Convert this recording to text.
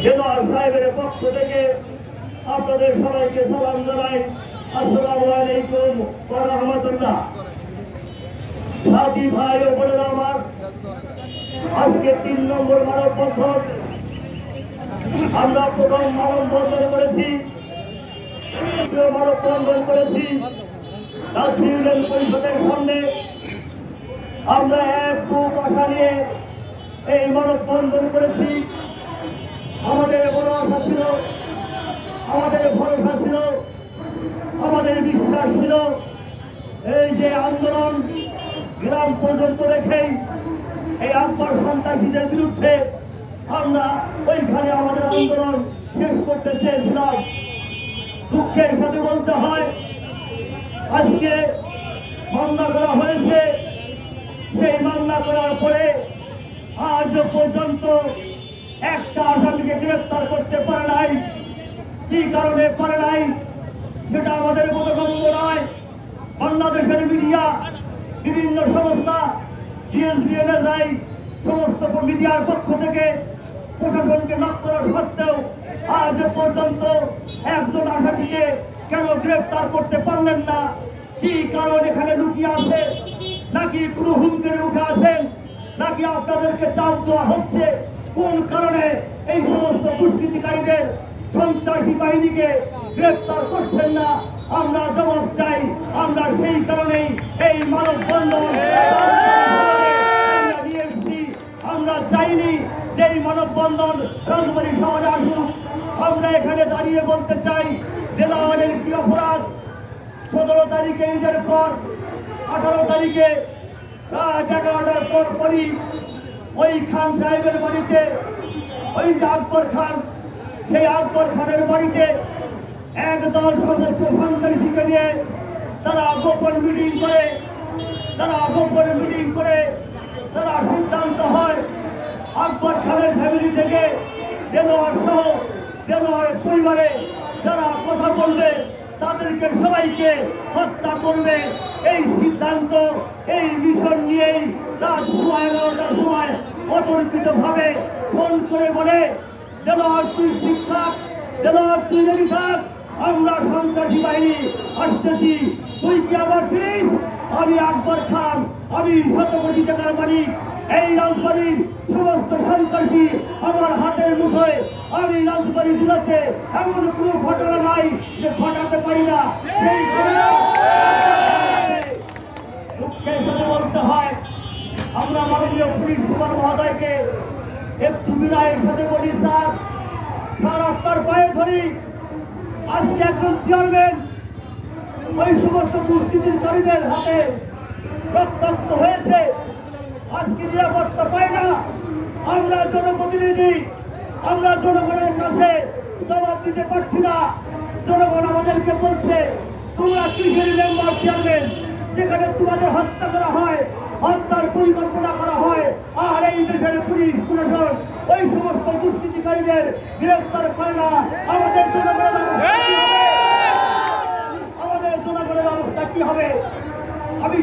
জেনার সাহেবের পক্ষ থেকে আপনাদের সবাইকে সালাম জানাই। আসসালামু আলাইকুম ওয়া রাহমাতুল্লাহ। সাথী ভাই ও বোনেরা আমার, আজকে ৩ নম্বর মানববন্ধন। আমরা প্রথম মানববন্ধন করেছি, মানববন্ধন করেছি রাজশাহী ইউনিয়ন পরিষদের সামনে। আমরা এক বুক আশা নিয়ে এই মানববন্ধন করেছি। আমাদের বড় আশা ছিল, আমাদের ভরসা ছিল, আমাদের বিশ্বাস ছিল, এই যে আন্দোলন গ্রাম পর্যন্ত রেখেই এই আকবর সন্ত্রাসীদের বিরুদ্ধে আমরা ওইখানে আমাদের আন্দোলন শেষ করতে চেয়েছিলাম। দুঃখের সাথে বলতে হয়, আজকে মামলা করা হয়েছে। সেই মামলা করার পরে আজ পর্যন্ত একটা আসামিকে গ্রেফতার করতে পারে নাই। কি কারণে পারে নাই সেটা আমাদের বোধগম্য নয়। বাংলাদেশের মিডিয়া, বিভিন্ন সংস্থা, ডিএসপি, এনএসআই সমস্ত মিডিয়ার পক্ষ থেকে প্রশাসনকে নক করা সত্ত্বেও আজ পর্যন্ত একজন আসামিকে কেন গ্রেফতার করতে পারলেন না? কি কারণ এখানে লুকিয়ে আছে? নাকি কোনো হুমকির মুখে আছেন? নাকি আপনাদেরকে চাপ দেওয়া হচ্ছে? কোন কারণে এই সমস্ত দুষ্কৃতিকারীদের, সন্ত্রাসী বাহিনীকে গ্রেফতার করছেন না? আমরা জবাব চাই। আমরা সেই কারণেই এই মানববন্ধন নিয়ে এসেছি। আমরা চাইনি যে এই মানববন্ধন রাজবাড়ী শহরে আসুক। আমরা এখানে দাঁড়িয়ে বলতে চাই, দেলাওয়ারের কি অপরাধ? ১৭ তারিখে ঈদের পর 18 তারিখে রাত 11টার পরই ওই খান সাহেবের বাড়িতে, ওই যে আকবর খান, সেই আকবর খানের বাড়িতে একদল সশস্ত্র সন্ত্রাসীকে নিয়ে তারা গোপন মিটিং করে তারা সিদ্ধান্ত হয় আকবর খানের ফ্যামিলি থেকে দেলোয়ার সহ দেলোয়ারের পরিবারে যারা কথা বলবে তাদেরকে সবাইকে হত্যা করবে। এই সিদ্ধান্ত, এই মিশন নিয়েই রাত 11টার সময় অতর্কিতভাবে ফোন করে বলে, দেলোয়ার তুই ঠিক থাক, দেলোয়ার তুই রেডি থাক, আমরা সন্ত্রাসী বাহিনী আসতেছি। তুই কি আবার চিনিস? আমি আকবর খান, আমি 100 কোটি টাকার মালিক। এই রাজবাড়ির সমস্ত সন্ত্রাসী আমার হাতের মুঠোয়। আমি রাজবাড়ি জেলাতে এমন কোনো ঘটনা নাই যে ঘটাতে পারি না। সেই দুঃখের সাথে বলতে হয়, আমরা মাননীয় পুলিশ সুপার মহোদয়কে একটু বিনয়ের সাথে বলি, স্যার আপনার পায়ে ধরি, আজকে একজন চেয়ারম্যান ওই সমস্ত দুষ্কৃতিকারীদের হাতে রক্তাক্ত হয়েছে, আজকে নিরাপত্তা পায় না। আমরা জনপ্রতিনিধি, আমরা জনগণের কাছে জবাব দিতে পারছি না। জনগণ আমাদেরকে বলছে, তোমরা কিসের মেম্বার চেয়ারম্যান যেখানে তোমাদের হত্যা করা হয়, হত্যার পরিকল্পনা করা হয়, আর এই দেশের পুলিশ প্রশাসন ওই সমস্ত দুষ্কৃতিকারীদের গ্রেফতার করে না? আমাদের জনগণের অবস্থা কি হবে? আমি